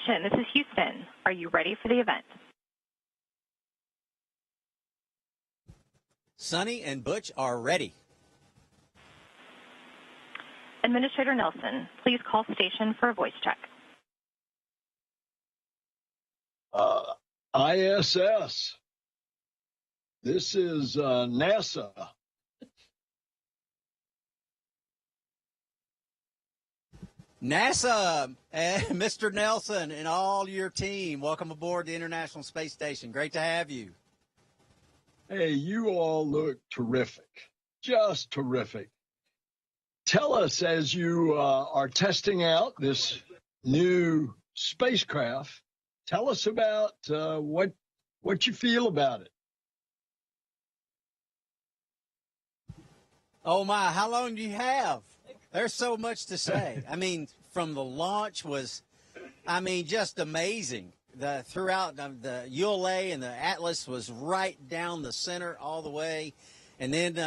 station, this is Houston. Are you ready for the event? Suni and Butch are ready. Administrator Nelson, please call station for a voice check. ISS. This is NASA. NASA, Mr. Nelson, and all your team, welcome aboard the International Space Station. Great to have you. Hey, you all look terrific, just terrific. Tell us, as you are testing out this new spacecraft, tell us about what you feel about it. Oh, my, how long do you have? There's so much to say. I mean, from the launch was, just amazing. Throughout the ULA and the Atlas was right down the center all the way. And then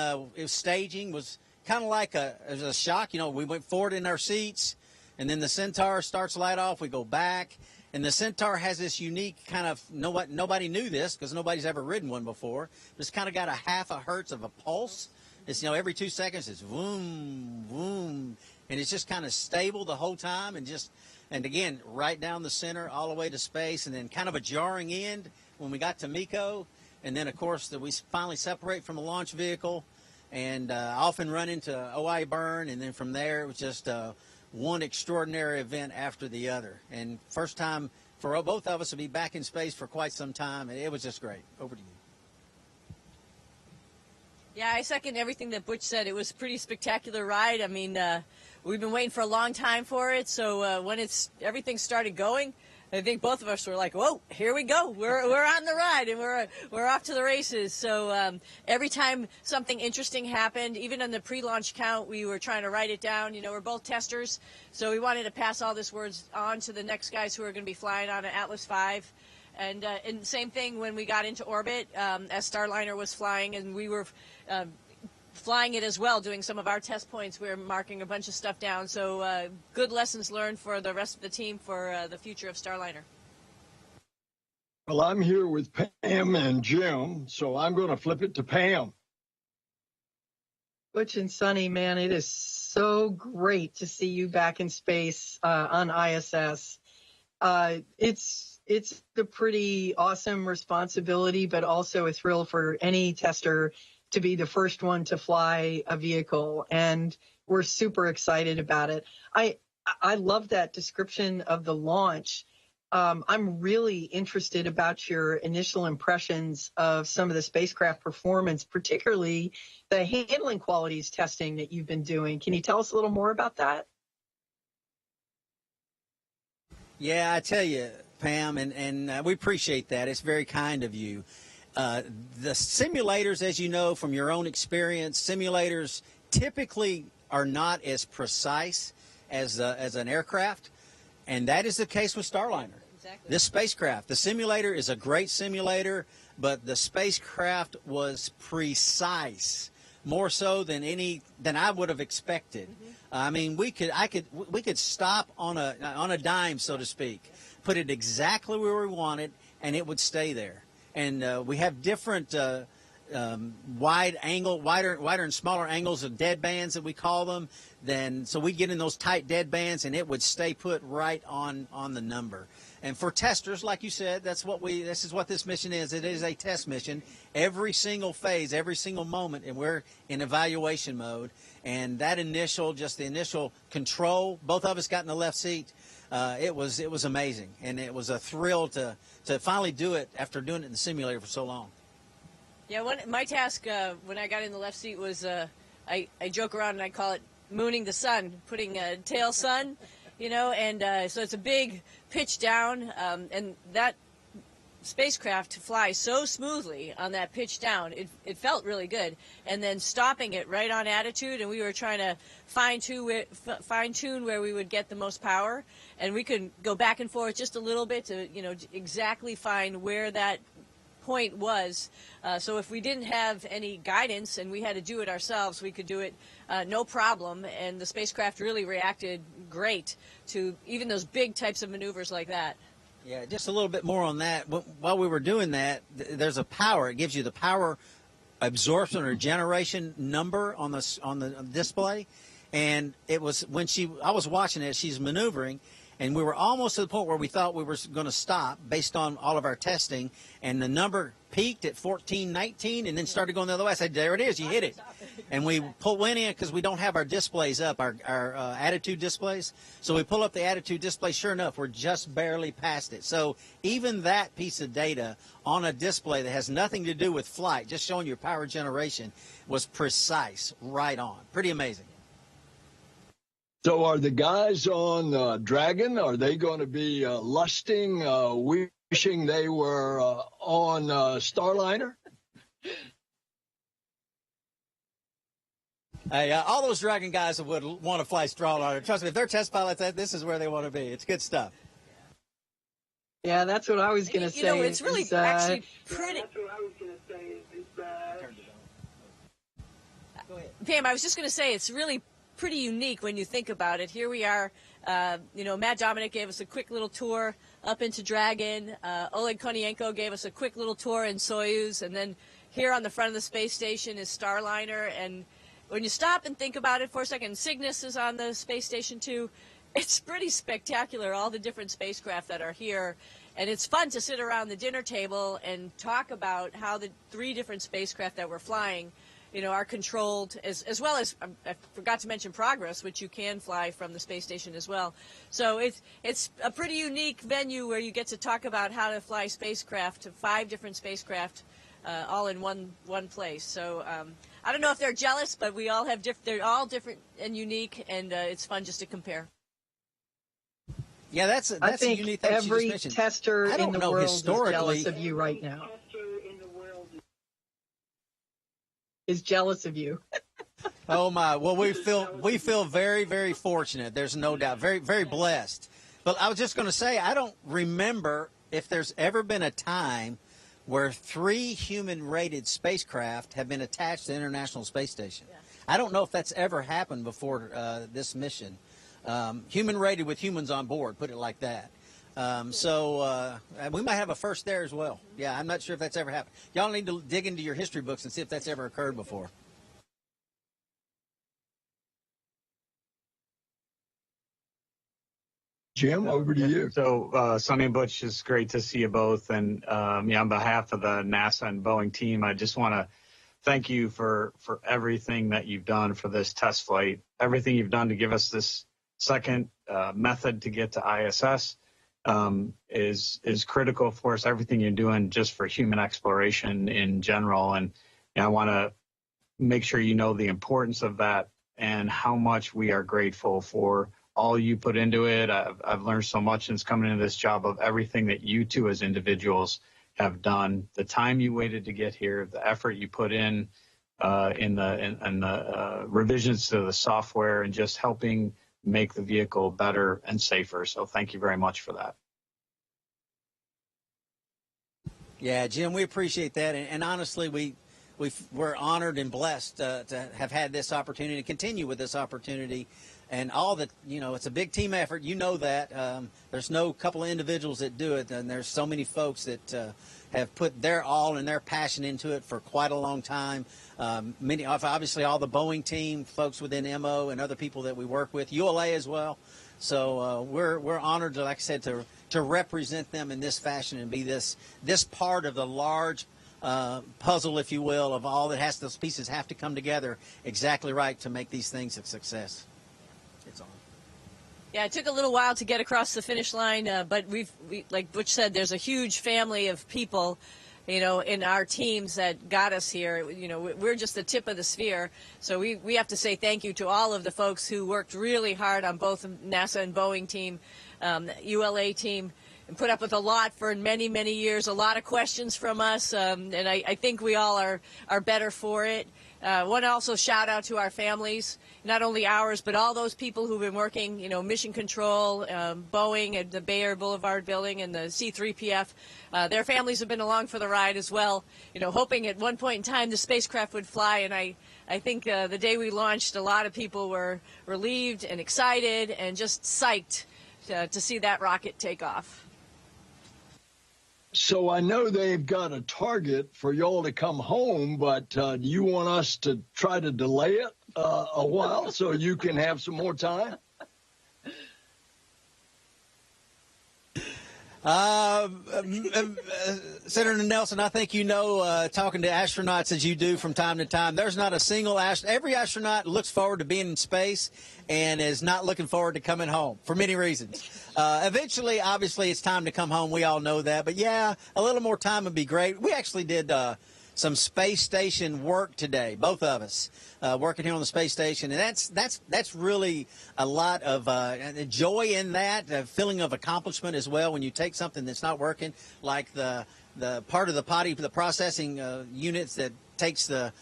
staging was kind of like it was a shock. You know, we went forward in our seats, and then the Centaur starts light off. We go back. And the Centaur has this unique kind of, nobody knew this because nobody's ever ridden one before. It's kind of got a half a hertz of a pulse. It's, every 2 seconds it's boom, boom. And it's just kind of stable the whole time and again, right down the center all the way to space. And then kind of a jarring end when we got to MECO. And then, of course, we finally separate from the launch vehicle and often run into OI burn. And then from there, it was just one extraordinary event after the other. And first time for both of us to be back in space for quite some time. It was just great. Over to you. Yeah, I second everything that Butch said. It was a pretty spectacular ride. I mean, we've been waiting for a long time for it. So when everything started going, I think both of us were like, "Whoa, here we go! We're on the ride, and we're off to the races." So every time something interesting happened, even on the pre-launch count, we were trying to write it down. You know, we're both testers, so we wanted to pass all this words on to the next guys who are going to be flying on an Atlas V. And same thing when we got into orbit, as Starliner was flying, and we were flying it as well, doing some of our test points. We were marking a bunch of stuff down. So good lessons learned for the rest of the team for the future of Starliner. Well, I'm here with Pam and Jim, so I'm going to flip it to Pam. Butch and Suni, man, it is so great to see you back in space on ISS. It's a pretty awesome responsibility, but also a thrill for any tester to be the first one to fly a vehicle, and we're super excited about it. I love that description of the launch. I'm really interested about your initial impressions of some of the spacecraft performance, particularly the handling qualities testing that you've been doing. Can you tell us a little more about that? Yeah, I tell you, Pam, and we appreciate that. It's very kind of you. The simulators, as you know from your own experience, simulators typically are not as precise as an aircraft, and that is the case with Starliner. Exactly. This spacecraft, the simulator is a great simulator, but the spacecraft was precise, more so than I would have expected. Mm-hmm. I mean, we could stop on a dime, so to speak, put it exactly where we wanted, and it would stay there. And we have different wider and smaller angles of dead bands that we call them. So we get in those tight dead bands, and it would stay put right on the number. And for testers, like you said, this is what this mission is. It is a test mission. Every single phase, every single moment, and we're in evaluation mode. And that the initial control, both of us got in the left seat. It was amazing, and it was a thrill to finally do it after doing it in the simulator for so long. Yeah, my task when I got in the left seat was I joke around and I call it mooning the sun, putting a tail sun, and so it's a big pitch down, and that spacecraft flies so smoothly on that pitch down. It felt really good, and then stopping it right on attitude, and we were trying to fine tune where we would get the most power, and we could go back and forth just a little bit to exactly find where that point was. So if we didn't have any guidance and we had to do it ourselves, we could do it no problem. And the spacecraft really reacted great to even those big types of maneuvers like that. Yeah, just a little bit more on that. While we were doing that, there's a power. It gives you the power absorption or generation number on the display. And it was when I was watching it, she's maneuvering, and we were almost to the point where we thought we were going to stop based on all of our testing, and the number peaked at 1419 and then started going the other way. I said, there it is, you hit it. And we went in because we don't have our displays up, our attitude displays. So we pull up the attitude display. Sure enough, we're just barely past it. So even that piece of data on a display that has nothing to do with flight, just showing your power generation, was precise, right on. Pretty amazing. So are the guys on Dragon, are they going to be lusting, wishing they were on Starliner? Hey, all those Dragon guys would want to fly Starliner. Trust me, if they're test pilots, this is where they want to be. It's good stuff. Yeah, that's what I was going to say. You know, it's really actually pretty. Pam, I was just going to say it's really pretty unique when you think about it. Here we are, Matt Dominic gave us a quick little tour up into Dragon. Oleg Konienko gave us a quick little tour in Soyuz. And then here on the front of the space station is Starliner. And when you stop and think about it for a second, Cygnus is on the space station too. It's pretty spectacular, all the different spacecraft that are here. And it's fun to sit around the dinner table and talk about how the 3 different spacecraft that we're flying are controlled, as well as, I forgot to mention Progress, which you can fly from the space station as well. So it's a pretty unique venue where you get to talk about how to fly spacecraft, 5 different spacecraft, all in one place. So I don't know if they're jealous, but we all have they're all different and unique, and it's fun just to compare. Yeah, that's I think a unique thing every she just mentioned. tester in the world is jealous of you right now. Is jealous of you. Oh my! Well, we feel very, very fortunate. There's no doubt. Very, very blessed. But I was just going to say, I don't remember if there's ever been a time where 3 human-rated spacecraft have been attached to the International Space Station. Yeah. I don't know if that's ever happened before this mission. Human-rated with humans on board. Put it like that. So we might have a first there as well. Yeah, I'm not sure if that's ever happened. Y'all need to dig into your history books and see if that's ever occurred before. Jim, over to you. So, Suni and Butch, it's great to see you both. And on behalf of the NASA and Boeing team, I just want to thank you for everything that you've done for this test flight, everything you've done to give us this second method to get to ISS. Is critical for us. Everything you're doing just for human exploration in general, and I want to make sure you know the importance of that and how much we are grateful for all you put into it. I've learned so much since coming into this job of everything that you two as individuals have done, the time you waited to get here, the effort you put in the revisions to the software, and just helping make the vehicle better and safer. So thank you very much for that. Yeah, Jim, we appreciate that. And honestly, we're honored and blessed to have had this opportunity, to continue with this opportunity. And all that, it's a big team effort. You know that. There's no couple of individuals that do it. And there's so many folks that have put their all and their passion into it for quite a long time. Obviously, all the Boeing team, folks within MO and other people that we work with, ULA as well. So we're honored, like I said, to represent them in this fashion and be this part of the large puzzle, if you will, of all that those pieces have to come together exactly right to make these things a success. It's on. Yeah, it took a little while to get across the finish line, but we, like Butch said, there's a huge family of people, in our teams that got us here. We're just the tip of the sphere. So we have to say thank you to all of the folks who worked really hard on both NASA and Boeing team, ULA team. put up with a lot for many, many years, a lot of questions from us, and I think we all are better for it. Want to also shout out to our families, not only ours, but all those people who've been working, Mission Control, Boeing at the Bay Air Boulevard building, and the C-3PF. Their families have been along for the ride as well, hoping at one point in time the spacecraft would fly. And I think the day we launched, a lot of people were relieved and excited and just psyched to see that rocket take off. So I know they've got a target for y'all to come home, but do you want us to try to delay it a while so you can have some more time? Senator Nelson, I think talking to astronauts as you do from time to time, there's not a single every astronaut looks forward to being in space and is not looking forward to coming home for many reasons. Eventually, obviously, it's time to come home. We all know that. But, yeah, a little more time would be great. We actually did some space station work today, both of us, working here on the space station. And that's really a lot of joy in that, a feeling of accomplishment as well when you take something that's not working, like the part of the processing units that takes the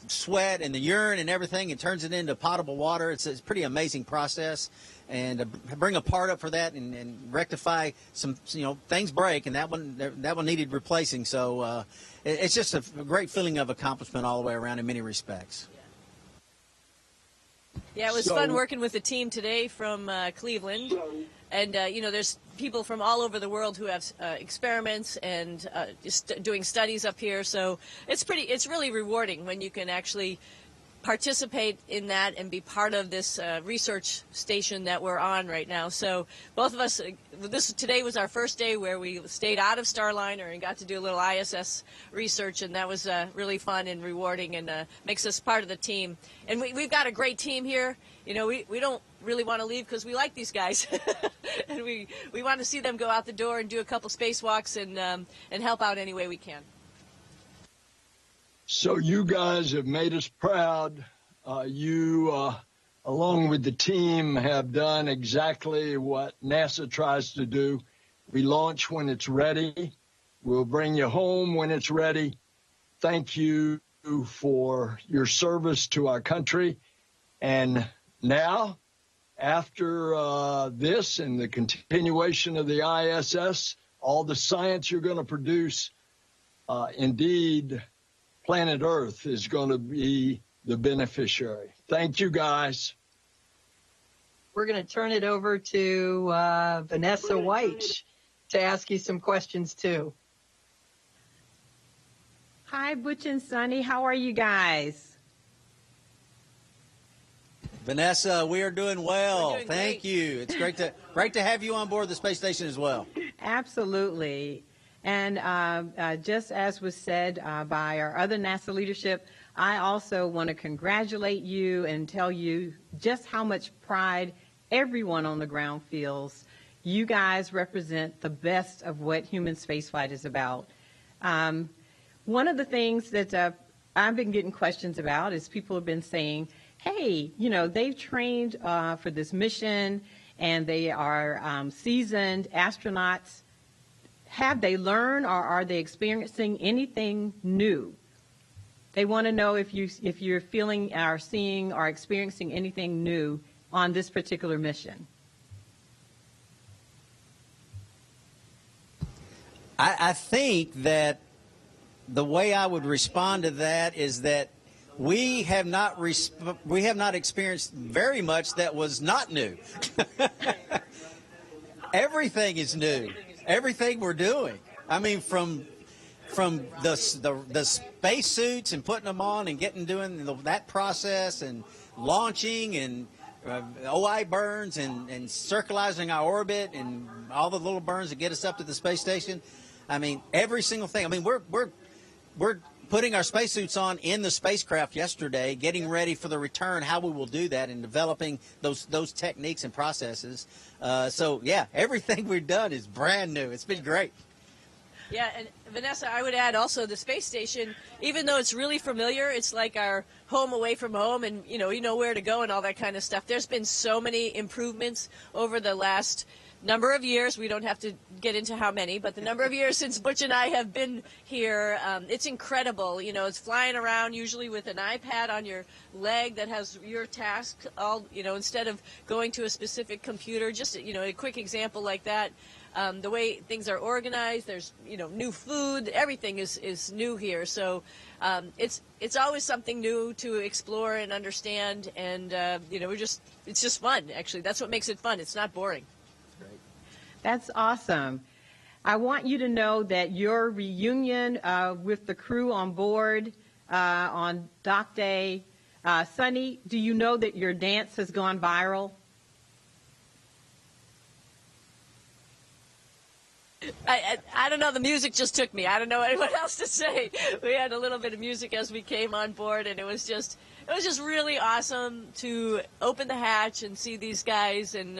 sweat and the urine and everything and turns it into potable water. It's a pretty amazing process. And to bring a part up for that and rectify some, things break, and that one needed replacing. So it's just a great feeling of accomplishment all the way around in many respects. Yeah, it was fun working with the team today from Cleveland. And, there's people from all over the world who have experiments and just doing studies up here. So it's really rewarding when you can actually participate in that and be part of this research station that we're on right now. So both of us, today was our first day where we stayed out of Starliner and got to do a little ISS research, and that was really fun and rewarding, and makes us part of the team. And we've got a great team here. We don't really want to leave because we like these guys, and we want to see them go out the door and do a couple spacewalks and help out any way we can. So you guys have made us proud. You, along with the team, have done exactly what NASA tries to do. We launch when it's ready. We'll bring you home when it's ready. Thank you for your service to our country. And now, after this and the continuation of the ISS, all the science you're going to produce, indeed, planet Earth is going to be the beneficiary. Thank you, guys. We're going to turn it over to Vanessa Wyche to ask you some questions, too. Hi, Butch and Suni. How are you guys? Vanessa, we are doing well. We're doing Thank great. you. It's great to have you on board the space station as well. Absolutely. And just as was said by our other NASA leadership, I also want to congratulate you and tell you just how much pride everyone on the ground feels. You guys represent the best of what human spaceflight is about. One of the things that I've been getting questions about is people have been saying, hey, they've trained for this mission and they are seasoned astronauts. Have they learned, or are they experiencing anything new? They want to know if you're feeling or seeing or experiencing anything new on this particular mission. I think that the way I would respond to that is that we have not experienced very much that was not new. Everything is new. Everything we're doing. I mean, from the spacesuits and putting them on and doing that process and launching and OI burns and circularizing our orbit and all the little burns that get us up to the space station. I mean, every single thing. I mean, we're putting our spacesuits on in the spacecraft yesterday, getting ready for the return, how we will do that, and developing those techniques and processes. So, yeah, everything we've done is brand new. It's been great. Yeah, and Vanessa, I would add also the space station, even though it's really familiar, it's like our home away from home, and, you know where to go and all that kind of stuff. There's been so many improvements over the last number of years, we don't have to get into how many, but the number of years since Butch and I have been here, it's incredible. You know, it's flying around usually with an iPad on your leg that has your task all, you know, instead of going to a specific computer. Just, you know, a quick example like that. The way things are organized, there's, you know, new food, everything is new here. So it's always something new to explore and understand, and, you know, it's just fun, actually. That's what makes it fun. It's not boring. That's awesome. I want you to know that your reunion with the crew on board on Dock Day, Suni, do you know that your dance has gone viral? I don't know. The music just took me. I don't know what else to say. We had a little bit of music as we came on board, and it was just really awesome to open the hatch and see these guys. And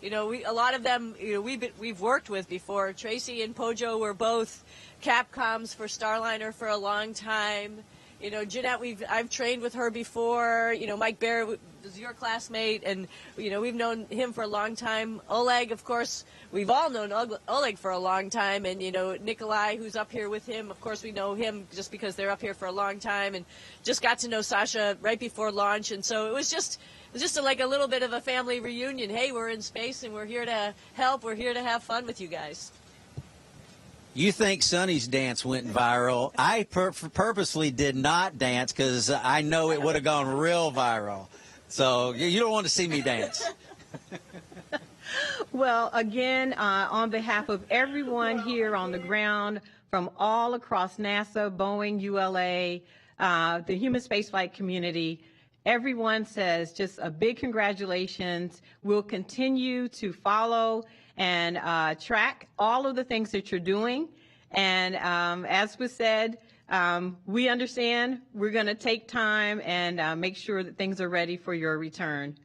you know, a lot of them, you know, we've worked with before. Tracy and Pojo were both Capcoms for Starliner for a long time. You know, Jeanette, I've trained with her before. You know, Mike Bear was your classmate, and, you know, we've known him for a long time. Oleg, of course, we've all known Oleg for a long time, and, you know, Nikolai, who's up here with him, of course, we know him just because they're up here for a long time, and just got to know Sasha right before launch, and so it was just like a little bit of a family reunion. Hey, we're in space, and we're here to help. We're here to have fun with you guys. You think Suni's dance went viral. I purposely did not dance because I know it would have gone real viral. So you don't want to see me dance. Well, again, on behalf of everyone here on the ground from all across NASA, Boeing, ULA, the human spaceflight community, everyone says just a big congratulations. We'll continue to follow and track all of the things that you're doing. And as was said, we understand we're going to take time and make sure that things are ready for your return.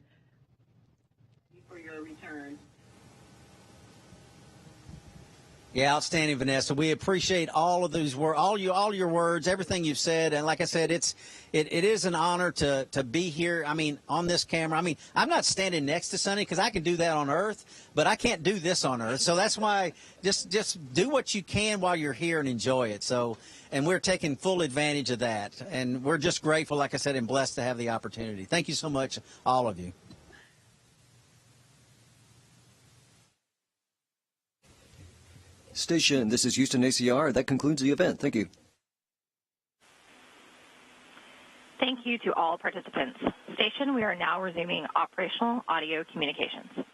Yeah, outstanding, Vanessa. We appreciate all of those words, all your words, everything you've said. And like I said, it is an honor to be here. I mean, on this camera. I mean, I'm not standing next to Suni because I can do that on Earth, but I can't do this on Earth. So that's why just do what you can while you're here and enjoy it. So, and we're taking full advantage of that. And we're just grateful, like I said, and blessed to have the opportunity. Thank you so much, all of you. Station, this is Houston ACR. That concludes the event. Thank you. Thank you to all participants. Station, we are now resuming operational audio communications.